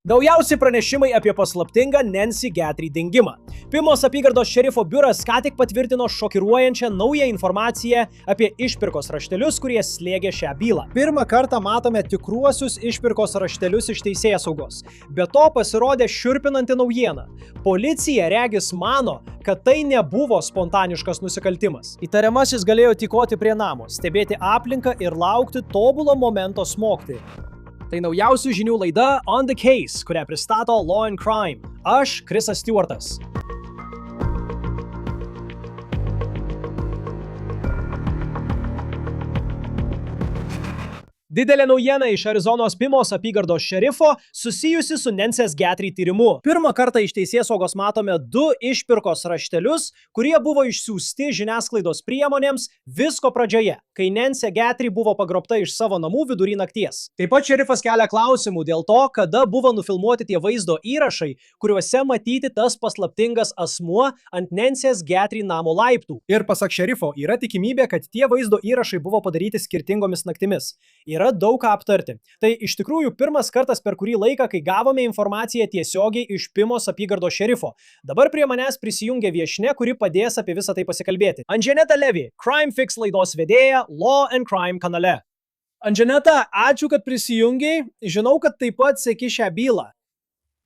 Naujausi pranešimai apie paslaptingą Nancy Guthrie dingimą. Pimos apygardos šerifo biuras ką tik patvirtino šokiruojančią naują informaciją apie išpirkos raštelius, kurie slėgė šią bylą. Pirmą kartą matome tikruosius išpirkos raštelius iš teisėsaugos. Be to pasirodė šiurpinanti naujiena. Policija regis mano, kad tai nebuvo spontaniškas nusikaltimas. Įtariamasis galėjo tykoti prie namo, stebėti aplinką ir laukti tobulo momento smogti. Tai naujausių žinių laida On the Case, kurią pristato Law and Crime. Aš Chrisas Stewartas. Didelė naujiena iš Arizonos Pimos apygardos šerifo susijusi su Nancy's Guthrie tyrimu. Pirmą kartą iš teisėsaugos matome 2 išpirkos raštelius, kurie buvo išsiųsti žiniasklaidos priemonėms visko pradžioje, kai Nancy Guthrie buvo pagrobta iš savo namų vidury nakties. Taip pat šerifas kelia klausimų dėl to, kada buvo nufilmuoti tie vaizdo įrašai, kuriuose matyti tas paslaptingas asmuo ant Nancy's Guthrie namo laiptų. Ir pasak šerifo, yra tikimybė, kad tie vaizdo įrašai buvo padaryti skirtingomis naktimis. Yra daug ką aptarti. Tai iš tikrųjų pirmas kartas per kurį laiką, kai gavome informaciją tiesiogiai iš Pimos apygardos šerifo. Dabar prie manęs prisijungia viešnia, kuri padės apie visą tai pasikalbėti. Anžaneta Levy, Crime Fix laidos vedėja Law and Crime kanale. Anžaneta, ačiū, kad prisijungiai. Žinau, kad taip pat seki šią bylą.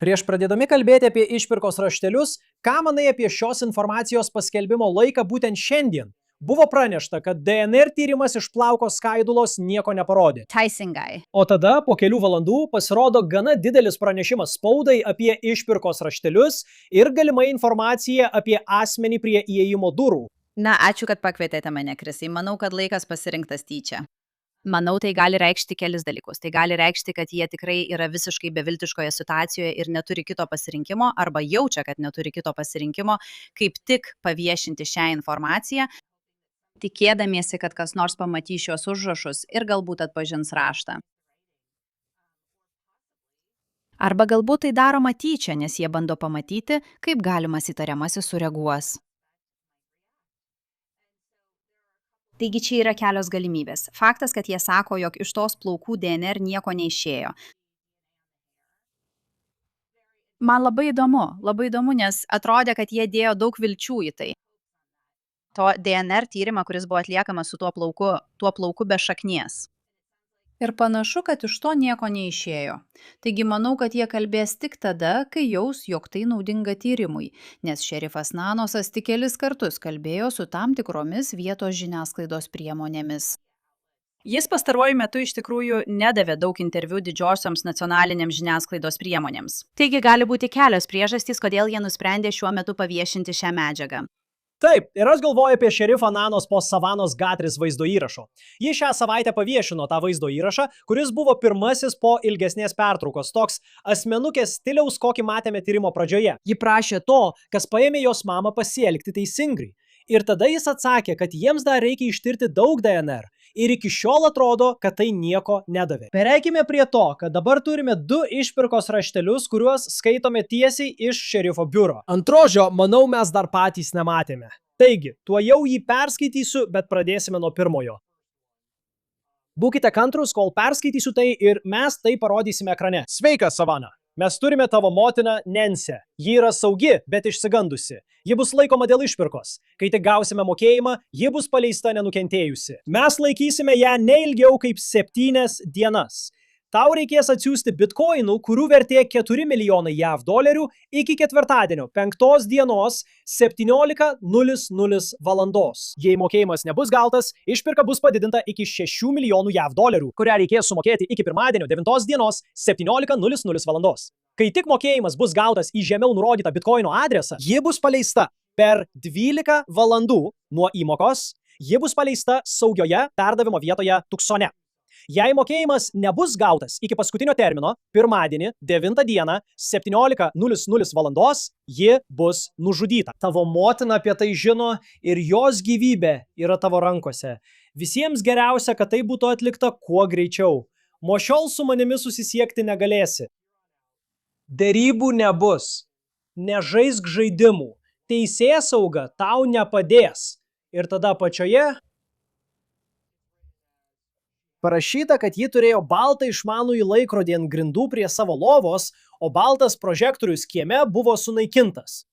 Prieš pradėdami kalbėti apie išpirkos raštelius, ką manai apie šios informacijos paskelbimo laiką būtent šiandien? Buvo pranešta, kad DNR tyrimas iš plauko skaidulos nieko neparodė. Teisingai. O tada po kelių valandų pasirodo gana didelis pranešimas spaudai apie išpirkos raštelius ir galimai informacija apie asmenį prie įėjimo durų. Na, ačiū, kad pakvietėte mane, Krisai. Manau, kad laikas pasirinktas tyčia. Manau, tai gali reikšti kelis dalykus. Tai gali reikšti, kad jie tikrai yra visiškai beviltiškoje situacijoje ir neturi kito pasirinkimo, arba jaučia, kad neturi kito pasirinkimo, kaip tik paviešinti šią informaciją, tikėdamiesi, kad kas nors pamatys šios užrašus ir galbūt atpažins raštą. Arba galbūt tai daroma tyčia, nes jie bando pamatyti, kaip galimas įtariamasis sureaguos. Taigi čia yra kelios galimybės. Faktas, kad jie sako, jog iš tos plaukų DNR nieko neišėjo. Man labai įdomu, nes atrodė, kad jie dėjo daug vilčių į tai. To DNR tyrimą, kuris buvo atliekamas su tuo plauku be šaknies. Ir panašu, kad iš to nieko neišėjo. Taigi manau, kad jie kalbės tik tada, kai jaus, jog tai naudinga tyrimui, nes šerifas Nanosas tik kelis kartus kalbėjo su tam tikromis vietos žiniasklaidos priemonėmis. Jis pastaruoju metu iš tikrųjų nedavė daug interviu didžiosioms nacionalinėms žiniasklaidos priemonėms. Taigi gali būti kelios priežastys, kodėl jie nusprendė šiuo metu paviešinti šią medžiagą. Taip, ir aš galvoju apie šerifą Nanos po Savanos Guthries vaizdo įrašo. Ji šią savaitę paviešino tą vaizdo įrašą, kuris buvo pirmasis po ilgesnės pertraukos, toks asmenukės stiliaus, kokį matėme tyrimo pradžioje. Ji prašė to, kas paėmė jos mamą pasielgti teisingai. Ir tada jis atsakė, kad jiems dar reikia ištirti daug DNR. Ir iki šiol atrodo, kad tai nieko nedavė. Pereikime prie to, kad dabar turime 2 išpirkos raštelius, kuriuos skaitome tiesiai iš šerifo biuro. Antrožio, manau, mes dar patys nematėme. Taigi, tuojau jį perskaitysiu, bet pradėsime nuo pirmojo. Būkite kantrus, kol perskaitysiu tai ir mes tai parodysime ekrane. Sveika, Savana! Mes turime tavo motiną Nancy. Ji yra saugi, bet išsigandusi. Ji bus laikoma dėl išpirkos. Kai tik gausime mokėjimą, ji bus paleista nenukentėjusi. Mes laikysime ją ne ilgiau kaip 7 dienas. Tau reikės atsiųsti bitkoinų, kurių vertė 4 milijonai JAV dolerių iki ketvirtadienio 5 dienos 17:00 valandos. Jei mokėjimas nebus gautas, išpirka bus padidinta iki 6 milijonų JAV dolerių, kurią reikės sumokėti iki pirmadienio 9 dienos 17:00 valandos. Kai tik mokėjimas bus gautas į žemiau nurodytą bitkoino adresą, ji bus paleista per 12 valandų nuo įmokos, ji bus paleista saugioje perdavimo vietoje Tucsone. Jei mokėjimas nebus gautas iki paskutinio termino, pirmadienį, 9 dieną, 17:00 valandos, ji bus nužudyta. Tavo motina apie tai žino ir jos gyvybė yra tavo rankose. Visiems geriausia, kad tai būtų atlikta kuo greičiau. Nuo šiol su manimi susisiekti negalėsi. Derybų nebus. Nežaisk žaidimų. Teisėsauga tau nepadės. Ir tada apačioje Parašyta, kad ji turėjo baltą išmanųjį laikrodį ant grindų prie savo lovos, o baltas prožektorius kieme buvo sunaikintas.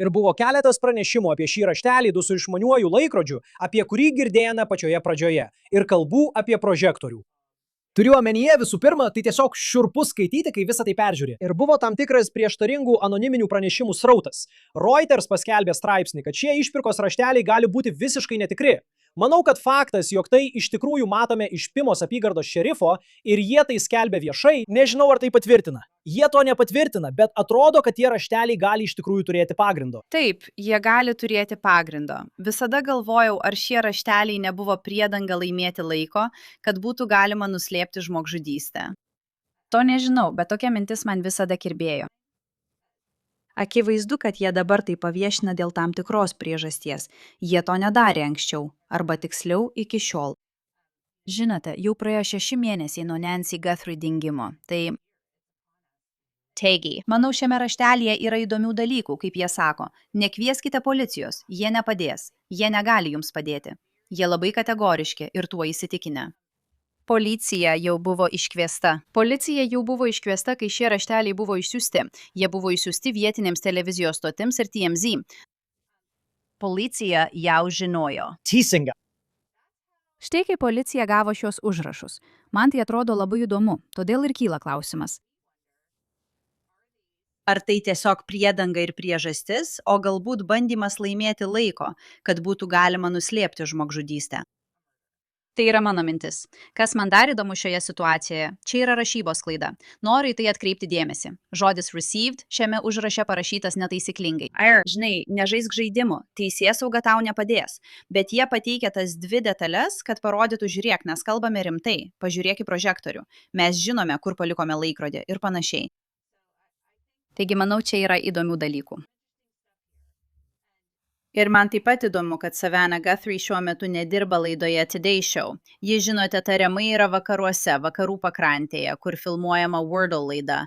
Ir buvo keletas pranešimų apie šį raštelį su išmaniuoju laikrodžiu, apie kurį girdėjome pačioje pradžioje, ir kalbų apie prožektorių. Turiu omenyje visų pirma, tai tiesiog šiurpu skaityti, kai visą tai peržiūri. Ir buvo tam tikras prieštaringų anoniminių pranešimų srautas. Reuters paskelbė straipsnį, kad šie išpirkos rašteliai gali būti visiškai netikri. Manau, kad faktas, jog tai iš tikrųjų matome iš Pimos apygardos šerifo ir jie tai skelbia viešai, nežinau, ar tai patvirtina. Jie to nepatvirtina, bet atrodo, kad tie rašteliai gali iš tikrųjų turėti pagrindo. Taip, jie gali turėti pagrindo. Visada galvojau, ar šie rašteliai nebuvo priedanga laimėti laiko, kad būtų galima nuslėpti žmogžudystę. To nežinau, bet tokia mintis man visada kirbėjo. Akivaizdu, kad jie dabar tai paviešina dėl tam tikros priežasties. Jie to nedarė anksčiau, arba tiksliau iki šiol. Žinote, jau praėjo 6 mėnesiai nuo Nancy Guthrie dingimo. Taigi, manau, šiame raštelėje yra įdomių dalykų, kaip jie sako. Nekvieskite policijos, jie nepadės, jie negali jums padėti. Jie labai kategoriški ir tuo įsitikinę. Policija jau buvo iškviesta. Policija jau buvo iškviesta, kai šie rašteliai buvo išsiųsti. Jie buvo išsiųsti vietinėms televizijos stotims ir TMZ. Policija jau žinojo. Teisinga. Štai kai policija gavo šios užrašus. Man tai atrodo labai įdomu, todėl ir kyla klausimas. Ar tai tiesiog priedanga ir priežastis, o galbūt bandymas laimėti laiko, kad būtų galima nuslėpti žmogžudystę? Tai yra mano mintis. Kas man dar įdomu šioje situacijoje, čia yra rašybos klaida. Noriu į tai atkreipti dėmesį. Žodis received šiame užraše parašytas netaisyklingai. Žinai, nežaisk žaidimų, teisėsauga tau nepadės. Bet jie pateikia tas 2 detalės, kad parodytų, žiūrėk, nes kalbame rimtai, pažiūrėk į prožektorių. Mes žinome, kur palikome laikrodį ir panašiai. Taigi, manau, čia yra įdomių dalykų. Ir man taip pat įdomu, kad Savannah Guthrie šiuo metu nedirba laidoje Today Show. Ji, žinote, tariamai yra vakaruose, vakarų pakrantėje, kur filmuojama Wordle laida.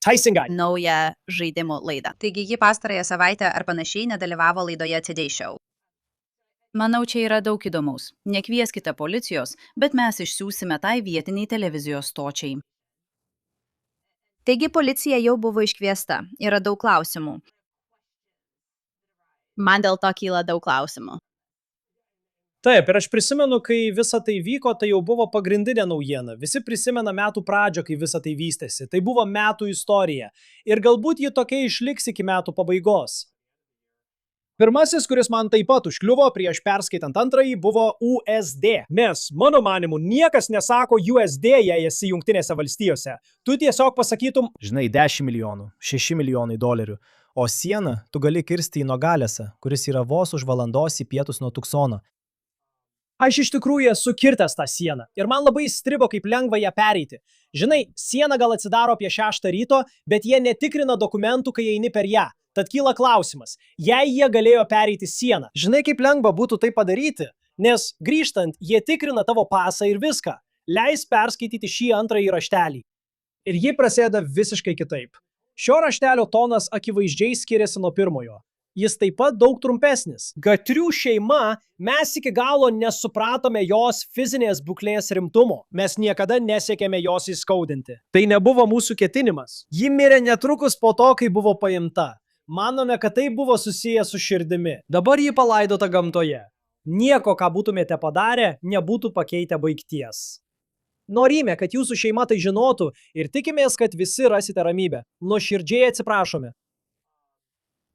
Teisinga. Nauja žaidimų laida. Taigi ji pastarąją savaitę ar panašiai nedalyvavo laidoje Today Show. Manau, čia yra daug įdomaus. Nekvieskite policijos, bet mes išsiųsime tai vietiniai televizijos stočiai. Taigi policija jau buvo iškviesta. Yra daug klausimų. Man dėl to kyla daug klausimų. Taip, ir aš prisimenu, kai visa tai vyko, tai jau buvo pagrindinė naujiena. Visi prisimena metų pradžią, kai visa tai vystėsi. Tai buvo metų istorija. Ir galbūt ji tokia išliks iki metų pabaigos. Pirmasis, kuris man taip pat užkliuvo prieš perskaitant antrąjį, buvo USD. Nes, mano manimu, niekas nesako USD, jei esi Jungtinėse valstijose. Tu tiesiog pasakytum, žinai, 10 milijonų, 6 milijonai dolerių. O sieną tu gali kirsti į Nogalesą, kuris yra vos už valandos į pietus nuo Tuksono. Aš iš tikrųjų esu kirtęs tą sieną ir man labai įstrigo, kaip lengva ją pereiti. Žinai, siena gal atsidaro apie 6 ryto, bet jie netikrina dokumentų, kai eini per ją. Tad kyla klausimas, jei jie galėjo pereiti sieną, žinai, kaip lengva būtų tai padaryti? Nes grįžtant, jie tikrina tavo pasą ir viską. Leis perskaityti šį antrąjį raštelį. Ir ji prasideda visiškai kitaip. Šio raštelio tonas akivaizdžiai skiriasi nuo pirmojo. Jis taip pat daug trumpesnis. Guthrie šeima, mes iki galo nesupratome jos fizinės būklės rimtumo. Mes niekada nesiekėme jos įskaudinti. Tai nebuvo mūsų ketinimas. Ji mirė netrukus po to, kai buvo paimta. Manome, kad tai buvo susiję su širdimi. Dabar ji palaidota gamtoje. Nieko, ką būtumėte padarę, nebūtų pakeitę baigties. Norime, kad jūsų šeima tai žinotų ir tikimės, kad visi rasite ramybę. Nuoširdžiai atsiprašome.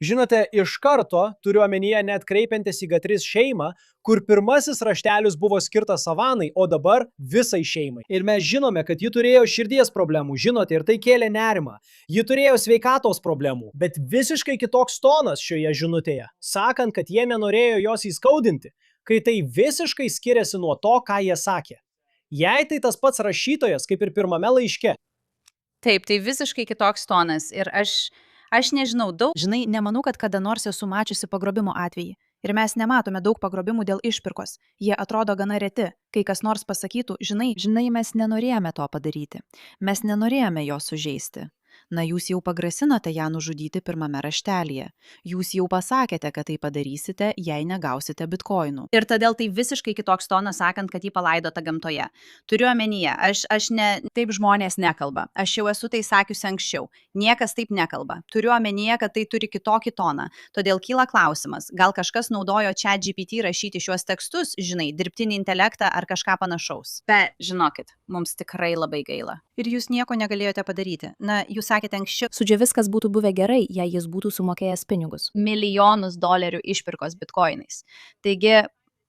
Žinote, iš karto turiu omenyje net kreipiantis į Guthrie šeimą, kur pirmasis raštelis buvo skirtas Savannai, o dabar visai šeimai. Ir mes žinome, kad ji turėjo širdies problemų, žinote, ir tai kėlė nerimą. Ji turėjo sveikatos problemų, bet visiškai kitoks tonas šioje žinutėje, sakant, kad jie nenorėjo jos įskaudinti, kai tai visiškai skiriasi nuo to, ką jie sakė. Jei tai tas pats rašytojas, kaip ir pirmame laiške. Taip, tai visiškai kitoks tonas ir aš nežinau daug. Žinai, nemanau, kad kada nors esu mačiusi pagrobimo atvejį. Ir mes nematome daug pagrobimų dėl išpirkos. Jie atrodo gana reti. Kai kas nors pasakytų, žinai, mes nenorėjome to padaryti. Mes nenorėjome jo sužeisti. Na, jūs jau pagrasinote ją nužudyti pirmame raštelyje. Jūs jau pasakėte, kad tai padarysite, jei negausite bitkoinų. Ir todėl tai visiškai kitoks tonas sakant, kad jį palaidota gamtoje. Turiu omenyje, aš ne taip žmonės nekalba. Aš jau esu tai sakiusi anksčiau. Niekas taip nekalba. Turiu omenyje, kad tai turi kitokį toną. Todėl kyla klausimas, gal kažkas naudojo ChatGPT rašyti šiuos tekstus, žinai, dirbtinį intelektą ar kažką panašaus. Bet žinokit, mums tikrai labai gaila. Ir jūs nieko negalėjote padaryti. Na, jūs sakėte anksčiau. Su Dži viskas būtų buvę gerai, jei jis būtų sumokėjęs pinigus. Milijonus dolerių išpirkos bitkoinais. Taigi,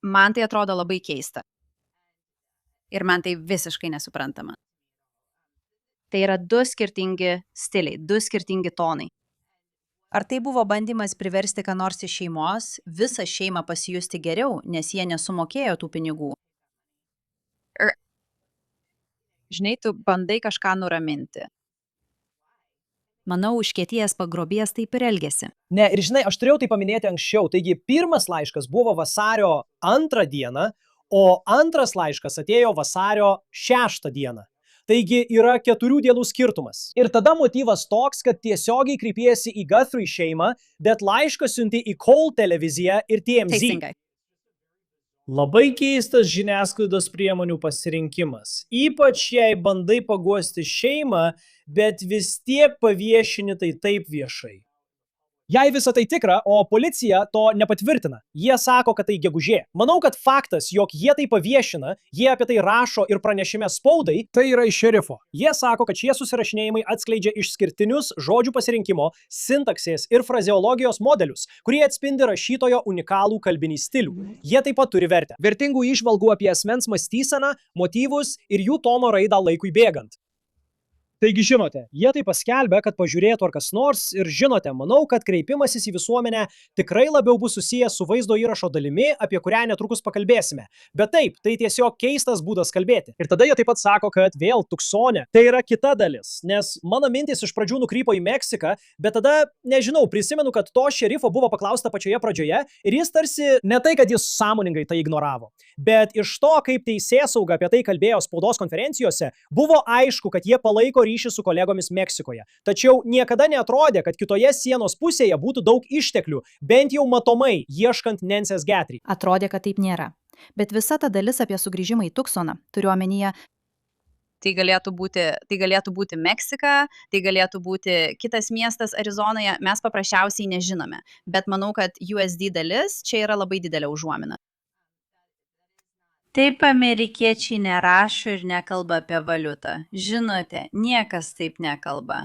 man tai atrodo labai keista. Ir man tai visiškai nesuprantama. Tai yra du skirtingi stiliai, du skirtingi tonai. Ar tai buvo bandymas priversti ką nors iš šeimos, visą šeimą pasijusti geriau, nes jie nesumokėjo tų pinigų? Žinai, tu bandai kažką nuraminti. Manau, užkietėjęs pagrobėjas taip ir elgėsi. Ne, ir žinai, aš turėjau tai paminėti anksčiau. Taigi, pirmas laiškas buvo vasario 2 dieną, o antras laiškas atėjo vasario 6 dieną. Taigi yra 4 dienų skirtumas. Ir tada motyvas toks, kad tiesiogiai kreipiesi į Guthrie šeimą, bet laišką siunti į Cole televiziją ir TMZ. Teisingai. Labai keistas žiniasklaidos priemonių pasirinkimas. Ypač jei bandai paguosti šeimą, bet vis tiek paviešini tai taip viešai. Jei visa tai tikra, o policija to nepatvirtina. Jie sako, kad tai gegužė. Manau, kad faktas, jog jie tai paviešina, jie apie tai rašo ir pranešime spaudai, tai yra iš šerifo. Jie sako, kad šie susirašinėjimai atskleidžia išskirtinius žodžių pasirinkimo, sintaksės ir frazeologijos modelius, kurie atspindi rašytojo unikalų kalbinį stilių. Jie taip pat turi vertę. Vertingų įžvalgų apie asmens mąstyseną, motyvus ir jų tono raidą laikui bėgant. Taigi žinote, jie tai paskelbė, kad pažiūrėtų ar kas nors ir žinote, manau, kad kreipimasis į visuomenę tikrai labiau bus susijęs su vaizdo įrašo dalimi, apie kurią netrukus pakalbėsime. Bet taip, tai tiesiog keistas būdas kalbėti. Ir tada jie taip pat sako, kad vėl Tuksone. Tai yra kita dalis, nes mano mintis iš pradžių nukrypo į Meksiką, bet tada, nežinau, prisimenu, kad to šerifo buvo paklausta pačioje pradžioje ir jis tarsi ne tai, kad jis sąmoningai tai ignoravo, bet iš to, kaip teisėsauga apie tai kalbėjo spaudos konferencijose, buvo aišku, kad jie palaiko ryšį su kolegomis Meksikoje. Tačiau niekada neatrodė, kad kitoje sienos pusėje būtų daug išteklių, bent jau matomai, ieškant Nancės Guthrie. Atrodė, kad taip nėra. Bet visa ta dalis apie sugrįžimą į Tuksoną, turiu omenyje, Tai galėtų būti Meksika, tai galėtų būti kitas miestas Arizonoje, mes paprasčiausiai nežinome. Bet manau, kad USD dalis čia yra labai didelė užuomina. Taip amerikiečiai nerašo ir nekalba apie valiutą. Žinote, niekas taip nekalba.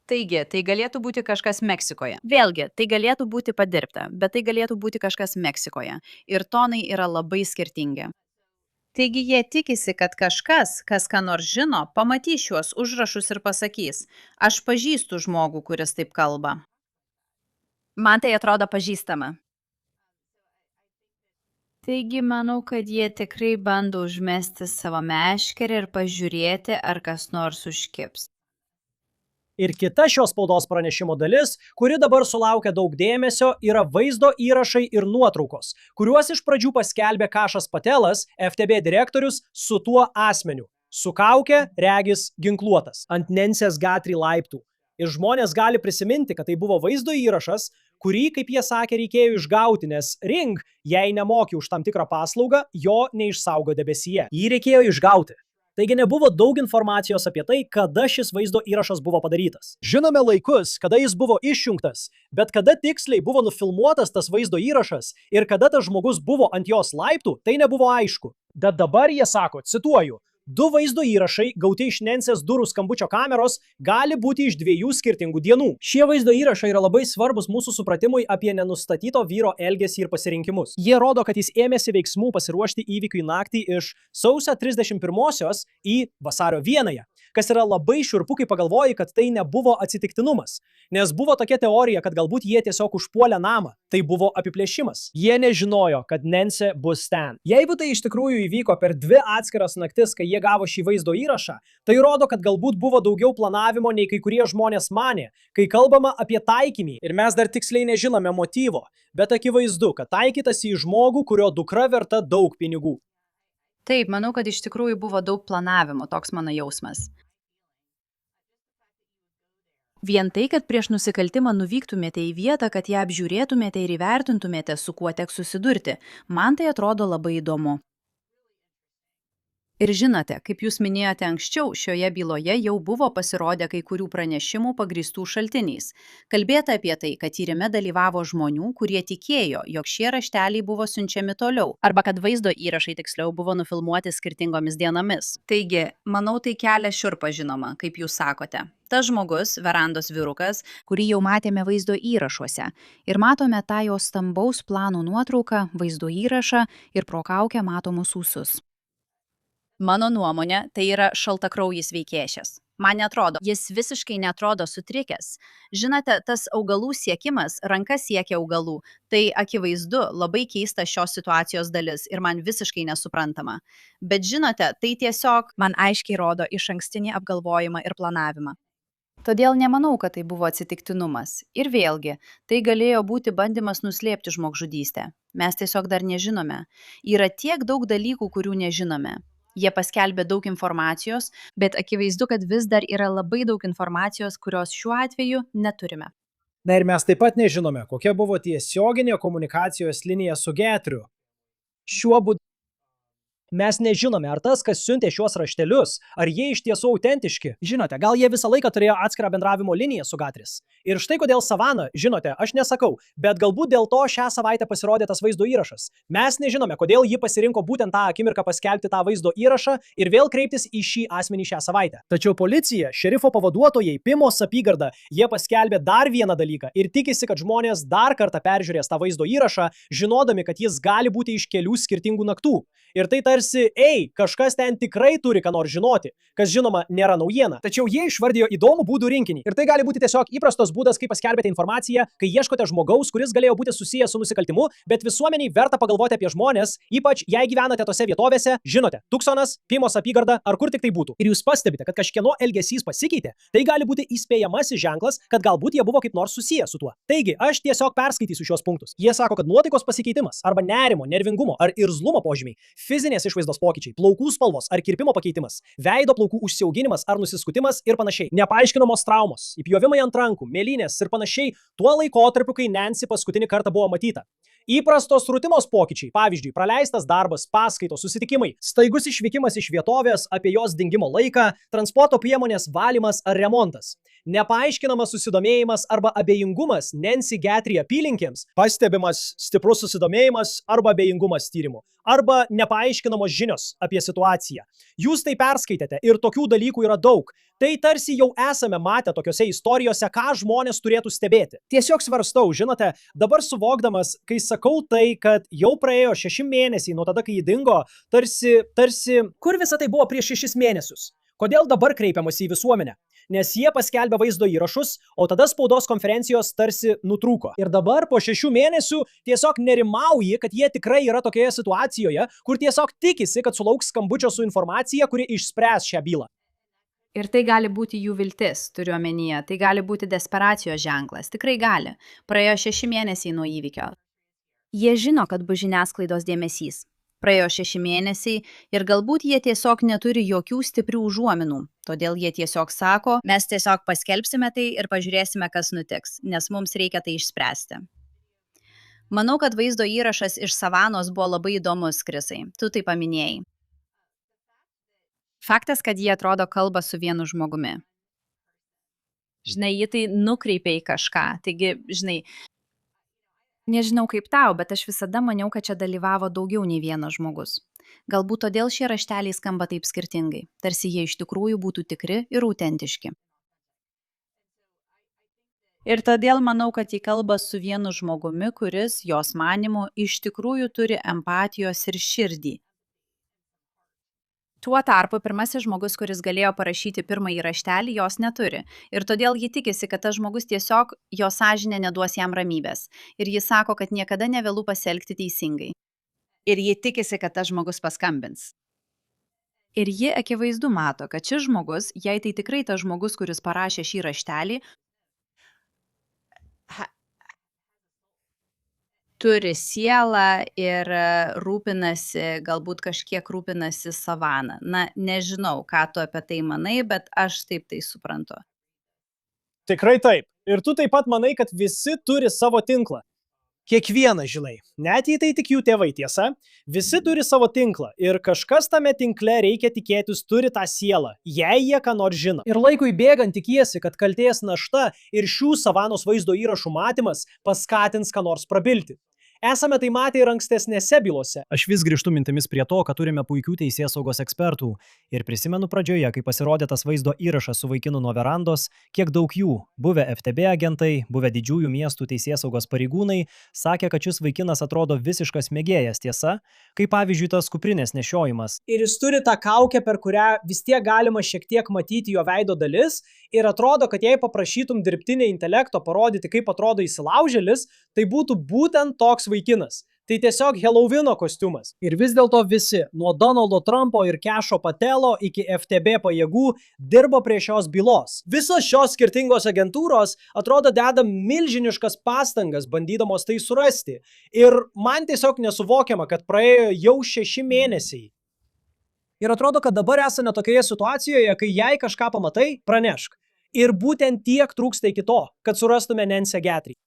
Taigi, tai galėtų būti kažkas Meksikoje. Vėlgi, tai galėtų būti padirbta, bet tai galėtų būti kažkas Meksikoje. Ir tonai yra labai skirtingi. Taigi jie tikisi, kad kažkas, kas ką nors žino, pamatys šiuos užrašus ir pasakys, aš pažįstu žmogų, kuris taip kalba. Man tai atrodo pažįstama. Taigi manau, kad jie tikrai bando užmesti savo meškerę ir pažiūrėti, ar kas nors užkibs. Ir kita šios spaudos pranešimo dalis, kuri dabar sulaukia daug dėmesio, yra vaizdo įrašai ir nuotraukos, kuriuos iš pradžių paskelbė Kašas Patelas, FTB direktorius, su tuo asmeniu. Su kauke, regis, ginkluotas, ant Nancės Guthrie laiptų. Ir žmonės gali prisiminti, kad tai buvo vaizdo įrašas, kurį, kaip jie sakė, reikėjo išgauti, nes Ring, jei nemoki už tam tikrą paslaugą, jo neišsaugo debesyje. Jį reikėjo išgauti. Taigi nebuvo daug informacijos apie tai, kada šis vaizdo įrašas buvo padarytas. Žinome laikus, kada jis buvo išjungtas, bet kada tiksliai buvo nufilmuotas tas vaizdo įrašas ir kada tas žmogus buvo ant jos laiptų, tai nebuvo aišku. Bet dabar jie sako, cituoju, 2 vaizdo įrašai gauti iš Nancės durų skambučio kameros gali būti iš 2 skirtingų dienų. Šie vaizdo įrašai yra labai svarbus mūsų supratimui apie nenustatyto vyro elgesį ir pasirinkimus. Jie rodo, kad jis ėmėsi veiksmų pasiruošti įvykiui naktį iš sausio 31-osios į vasario 1-ąją. Kas yra labai šiurpu, kai pagalvoji, kad tai nebuvo atsitiktinumas. Nes buvo tokia teorija, kad galbūt jie tiesiog užpuolė namą. Tai buvo apiplėšimas. Jie nežinojo, kad Nancė bus ten. Jeigu tai iš tikrųjų įvyko per 2 atskiras naktis, kai jie gavo šį vaizdo įrašą, tai rodo, kad galbūt buvo daugiau planavimo, nei kai kurie žmonės manė, kai kalbama apie taikinį. Ir mes dar tiksliai nežinome motyvo, bet akivaizdu, kad taikytasi į žmogų, kurio dukra verta daug pinigų. Taip, manau, kad iš tikrųjų buvo daug planavimo, toks mano jausmas. Vien tai, kad prieš nusikaltimą nuvyktumėte į vietą, kad ją apžiūrėtumėte ir įvertintumėte, su kuo teks susidurti, man tai atrodo labai įdomu. Ir žinote, kaip jūs minėjote anksčiau, šioje byloje jau buvo pasirodę kai kurių pranešimų pagrįstų šaltiniais. Kalbėta apie tai, kad tyrime dalyvavo žmonių, kurie tikėjo, jog šie rašteliai buvo siunčiami toliau, arba kad vaizdo įrašai tiksliau buvo nufilmuoti skirtingomis dienomis. Taigi, manau, tai kelia šiurpą žinoma, kaip jūs sakote. Tas žmogus, verandos vyrukas, kurį jau matėme vaizdo įrašuose. Ir matome tą jo stambaus plano nuotrauką, vaizdo įrašą ir pro kaukę matomus ūsus. mano nuomonė, tai yra šaltakraujis veikėjas. Man netrodo, jis visiškai netrodo sutrikęs. Žinote, tas augalų siekimas, ranka siekia augalų, tai akivaizdu labai keista šios situacijos dalis ir man visiškai nesuprantama. Bet žinote, tai tiesiog man aiškiai rodo išankstinį apgalvojimą ir planavimą. Todėl nemanau, kad tai buvo atsitiktinumas. Ir vėlgi, tai galėjo būti bandymas nuslėpti žmogžudystę. Mes tiesiog dar nežinome. Yra tiek daug dalykų, kurių nežinome. Jie paskelbė daug informacijos, bet akivaizdu, kad vis dar yra labai daug informacijos, kurios šiuo atveju neturime. Na ir mes taip pat nežinome, kokia buvo tiesioginė komunikacijos linija su Getriu. Šiuo būdu mes nežinome, ar tas, kas siuntė šiuos raštelius, ar jie iš tiesų autentiški. Žinote, gal jie visą laiką turėjo atskirą bendravimo liniją su Gatris. Ir štai kodėl Savana, žinote, aš nesakau, bet galbūt dėl to šią savaitę pasirodė tas vaizdo įrašas. Mes nežinome, kodėl ji pasirinko būtent tą akimirką paskelbti tą vaizdo įrašą ir vėl kreiptis į šį asmenį šią savaitę. Tačiau policija, šerifo pavaduotojai, Pimos apygarda, jie paskelbė dar vieną dalyką ir tikisi, kad žmonės dar kartą peržiūrės tą vaizdo įrašą, žinodami, kad jis gali būti iš kelių skirtingų naktų. Ir tai tarsi, kažkas ten tikrai turi ką nors žinoti, kas žinoma nėra naujiena. Tačiau jie išvardijo įdomų būdų rinkinį. Ir tai gali būti tiesiog įprastas būdas, kaip paskelbėte informaciją, kai ieškote žmogaus, kuris galėjo būti susijęs su nusikaltimu, bet visuomeniai verta pagalvoti apie žmonės, ypač jei gyvenate tose vietovėse, žinote, Tuksonas, Pimos apygarda ar kur tik tai būtų. Ir jūs pastebite, kad kažkieno elgesys pasikeitė, tai gali būti įspėjamasis ženklas, kad galbūt jie buvo kaip nors susijęs su tuo. Taigi, aš tiesiog perskaitysiu šios punktus. Jie sako, kad nuotaikos pasikeitimas arba nerimo, nervingumo ar irzlumo požymiai, fizinės išvaizdos pokyčiai, plaukų spalvos ar kirpimo pakeitimas, veido plaukų užsiauginimas ar nusiskutimas ir panašiai, nepaaiškinamos traumos, įpjovimai ant rankų, mėlynės ir panašiai tuo laikotarpiu, kai Nancy paskutinį kartą buvo matyta. Įprastos rutinos pokyčiai, pavyzdžiui, praleistas darbas, paskaitos, susitikimai, staigus išvykimas iš vietovės, apie jos dingimo laiką, transporto priemonės valymas ar remontas. Nepaaiškinamas susidomėjimas arba abejingumas Nancy Gatry apylinkėms, pastebimas stiprus susidomėjimas arba abejingumas tyrimu, arba nepaaiškinamos žinios apie situaciją. Jūs tai perskaitėte ir tokių dalykų yra daug. Tai tarsi jau esame matę tokiose istorijose, ką žmonės turėtų stebėti. Tiesiog svarstau, žinote, dabar suvokdamas, kai sakau tai, kad jau praėjo 6 mėnesiai nuo tada, kai jį dingo, tarsi, kur visa tai buvo prieš 6 mėnesius? Kodėl dabar kreipiamasi į visuomenę? Nes jie paskelbė vaizdo įrašus, o tada spaudos konferencijos tarsi nutrūko. Ir dabar po 6 mėnesių tiesiog nerimauji, kad jie tikrai yra tokioje situacijoje, kur tiesiog tikisi, kad sulauks skambučio su informacija, kuri išspręs šią bylą. Ir tai gali būti jų viltis, turiu omenyje, tai gali būti desperacijos ženklas, tikrai gali. Praėjo 6 mėnesiai nuo įvykio. Jie žino, kad bus žiniasklaidos dėmesys. Praėjo 6 mėnesiai ir galbūt jie tiesiog neturi jokių stiprių užuominų. Todėl jie tiesiog sako, mes tiesiog paskelbsime tai ir pažiūrėsime, kas nutiks, nes mums reikia tai išspręsti. Manau, kad vaizdo įrašas iš Savanos buvo labai įdomus, Krisai. Tu tai paminėjai. Faktas, kad jie atrodo kalba su vienu žmogumi. Žinai, jį tai nukreipia į kažką. Taigi, žinai, nežinau kaip tau, bet aš visada maniau, kad čia dalyvavo daugiau nei vienas žmogus. Galbūt todėl šie rašteliai skamba taip skirtingai, tarsi jie iš tikrųjų būtų tikri ir autentiški. Ir todėl manau, kad jį kalba su vienu žmogumi, kuris, jos manymu, iš tikrųjų turi empatijos ir širdį. Tuo tarpu pirmasis žmogus, kuris galėjo parašyti pirmąjį raštelį, jos neturi. Ir todėl ji tikisi, kad tas žmogus tiesiog jo sąžinė neduos jam ramybės. Ir ji sako, kad niekada nevėlu pasielgti teisingai. Ir ji tikisi, kad tas žmogus paskambins. Ir ji akivaizdu mato, kad šis žmogus, jei tai tikrai tas žmogus, kuris parašė šį raštelį, turi sielą ir rūpinasi, galbūt kažkiek rūpinasi savana. Na, nežinau, ką tu apie tai manai, bet aš taip tai suprantu. Tikrai taip. Ir tu taip pat manai, kad visi turi savo tinklą. Kiekvienas, žinai, net jei tai tik jų tėvai, tiesa, visi turi savo tinklą ir kažkas tame tinkle, reikia tikėtis, turi tą sielą, jei jie ką nors žino. Ir laikui bėgant tikiesi, kad kaltės našta ir šių savanos vaizdo įrašų matymas paskatins ką nors prabilti. Esame tai matę ir ankstesnėse bylose. Aš vis grįžtu mintimis prie to, kad turime puikių teisėsaugos ekspertų. Ir prisimenu pradžioje, kai pasirodė tas vaizdo įrašas su vaikinu nuo verandos, kiek daug jų, buvę FTB agentai, buvę didžiųjų miestų teisėsaugos pareigūnai, sakė, kad šis vaikinas atrodo visiškas mėgėjas, tiesa, kaip pavyzdžiui tas kuprinės nešiojimas. Ir jis turi tą kaukę, per kurią vis tiek galima šiek tiek matyti jo veido dalis. Ir atrodo, kad jei paprašytum dirbtinio intelekto parodyti, kaip atrodo įsilaužėlis, tai būtų būtent toks vaikinas. Tai tiesiog Helovyno kostiumas. Ir vis dėlto visi, nuo Donaldo Trumpo ir Kešo Patelo iki FTB pajėgų, dirbo prie šios bylos. Visos šios skirtingos agentūros atrodo deda milžiniškas pastangas, bandydamos tai surasti. Ir man tiesiog nesuvokiama, kad praėjo jau 6 mėnesiai. Ir atrodo, kad dabar esame tokioje situacijoje, kai jei kažką pamatai, pranešk. Ir būtent tiek trūksta iki to, kad surastume Nancy Guthrie.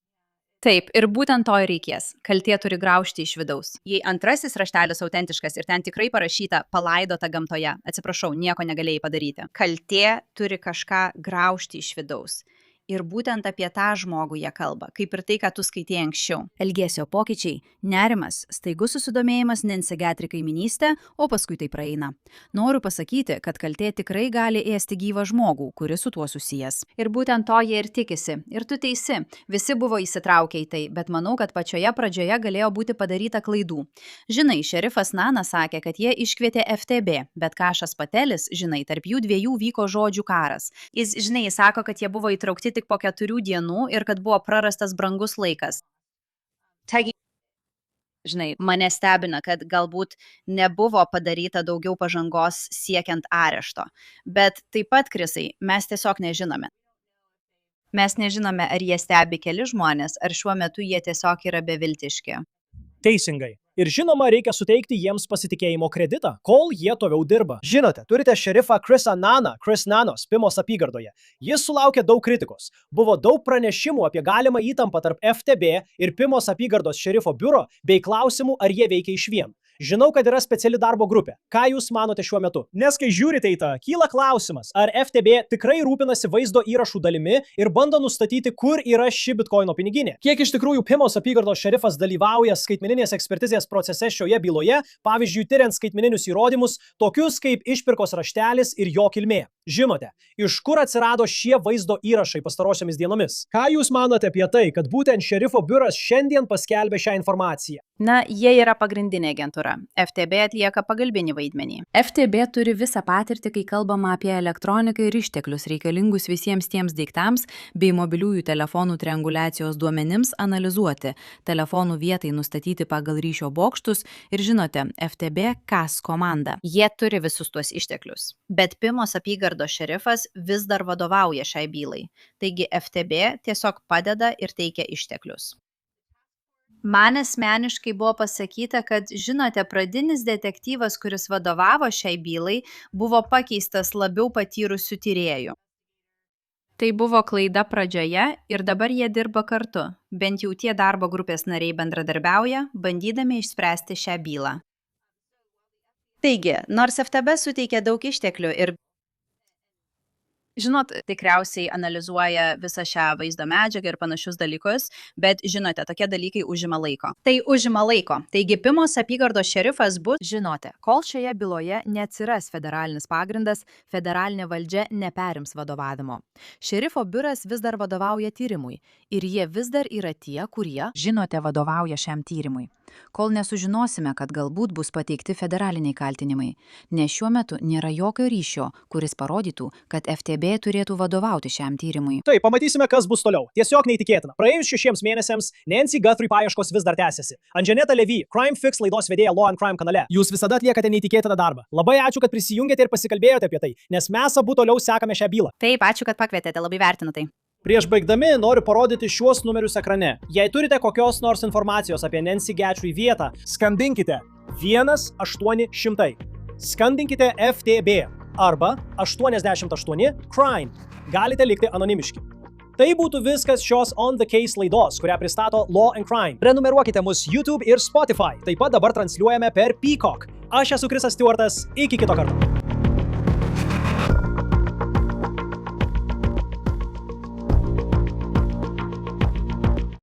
Taip, ir būtent to ir reikės. Kaltė turi graužti iš vidaus. Jei antrasis raštelis autentiškas ir ten tikrai parašyta palaidota gamtoje, atsiprašau, nieko negalėjai padaryti. Kaltė turi kažką graužti iš vidaus. Ir būtent apie tą žmogų jie kalba, kaip ir tai, ką tu skaitėjai anksčiau. Elgesio pokyčiai, nerimas, staigus susidomėjimas Nancy Guthrie kaiminystė, o paskui tai praeina. Noriu pasakyti, kad kaltė tikrai gali ėsti gyvą žmogų, kuris su tuo susijęs. Ir būtent to jie ir tikisi. Ir tu teisi, visi buvo įsitraukę į tai, bet manau, kad pačioje pradžioje galėjo būti padaryta klaidų. Žinai, šerifas Nana sakė, kad jie iškvietė FTB, bet Kešas Patelis, žinai, tarp jų dviejų vyko žodžių karas. Jis, žinai, sako, kad jie buvo įtraukti tik po 4 dienų ir kad buvo prarastas brangus laikas. Taigi, žinai, mane stebina, kad galbūt nebuvo padaryta daugiau pažangos siekiant arešto. Bet taip pat, Krisai, mes tiesiog nežinome. Mes nežinome, ar jie stebi keli žmonės, ar šiuo metu jie tiesiog yra beviltiški. Teisingai. Ir žinoma, reikia suteikti jiems pasitikėjimo kreditą, kol jie toliau dirba. Žinote, turite šerifą Chrisą Naną, Chris Nanos, Pimos apygardoje. Jis sulaukė daug kritikos. Buvo daug pranešimų apie galimą įtampą tarp FTB ir Pimos apygardos šerifo biuro bei klausimų, ar jie veikia išvien. Žinau, kad yra speciali darbo grupė. Ką jūs manote šiuo metu? Nes kai žiūrite į tą, kyla klausimas, ar FTB tikrai rūpinasi vaizdo įrašų dalimi ir bando nustatyti, kur yra ši bitkoino piniginė. Kiek iš tikrųjų Pimos apygardos šerifas dalyvauja skaitmeninės ekspertizės procese šioje byloje, pavyzdžiui, tyriant skaitmeninius įrodymus, tokius kaip išpirkos raštelis ir jo kilmė. Žinote, iš kur atsirado šie vaizdo įrašai pastarosiomis dienomis? Ką jūs manote apie tai, kad būtent šerifo biuras šiandien paskelbė šią informaciją? Na, jie yra pagrindinė agentūra. FTB atlieka pagalbinį vaidmenį. FTB turi visą patirtį, kai kalbama apie elektroniką ir išteklius reikalingus visiems tiems daiktams bei mobiliųjų telefonų trianguliacijos duomenims analizuoti, telefonų vietai nustatyti pagal ryšio bokštus ir žinote, FTB CAS komanda. Jie turi visus tuos išteklius. Bet Pimos apygardos šerifas vis dar vadovauja šiai bylai. Taigi FTB tiesiog padeda ir teikia išteklius. Man asmeniškai buvo pasakyta, kad, žinote, pradinis detektyvas, kuris vadovavo šiai bylai, buvo pakeistas labiau patyrusių tyrėjų. Tai buvo klaida pradžioje ir dabar jie dirba kartu. Bent jau tie darbo grupės nariai bendradarbiauja, bandydami išspręsti šią bylą. Taigi, nors FTB suteikia daug išteklių ir žinot, tikriausiai analizuoja visą šią vaizdo medžiagą ir panašius dalykus, bet žinote, tokie dalykai užima laiko. Tai užima laiko. Taigi Pimos apygardos šerifas bus, žinote, kol šioje byloje neatsiras federalinis pagrindas, federalinė valdžia neperims vadovavimo. Šerifo biuras vis dar vadovauja tyrimui ir jie vis dar yra tie, kurie, žinote, vadovauja šiam tyrimui. Kol nesužinosime, kad galbūt bus pateikti federaliniai kaltinimai, nes šiuo metu nėra jokio ryšio, kuris parodytų, kad FTB turėtų vadovauti šiam tyrimui. Taip, pamatysime, kas bus toliau. Tiesiog neįtikėtina. Praėjus 6 mėnesiams Nancy Guthrie paieškos vis dar tęsiasi. Anžaneta Levy, Crime Fix laidos vedėja Law and Crime kanale. Jūs visada atliekate neįtikėtiną darbą. Labai ačiū, kad prisijungėte ir pasikalbėjote apie tai, nes mes abu toliau sekame šią bylą. Taip, ačiū, kad pakvietėte, labai vertinu tai. Prieš baigdami noriu parodyti šiuos numerius ekrane. Jei turite kokios nors informacijos apie Nancy Guthrie vietą, skambinkite 1-800. Skambinkite FTB arba 88 Crime. Galite likti anonimiški. Tai būtų viskas šios On the Case laidos, kurią pristato Law and Crime. Prenumeruokite mus YouTube ir Spotify. Taip pat dabar transliuojame per Peacock. Aš esu Krisas Stewartas. Iki kito karto.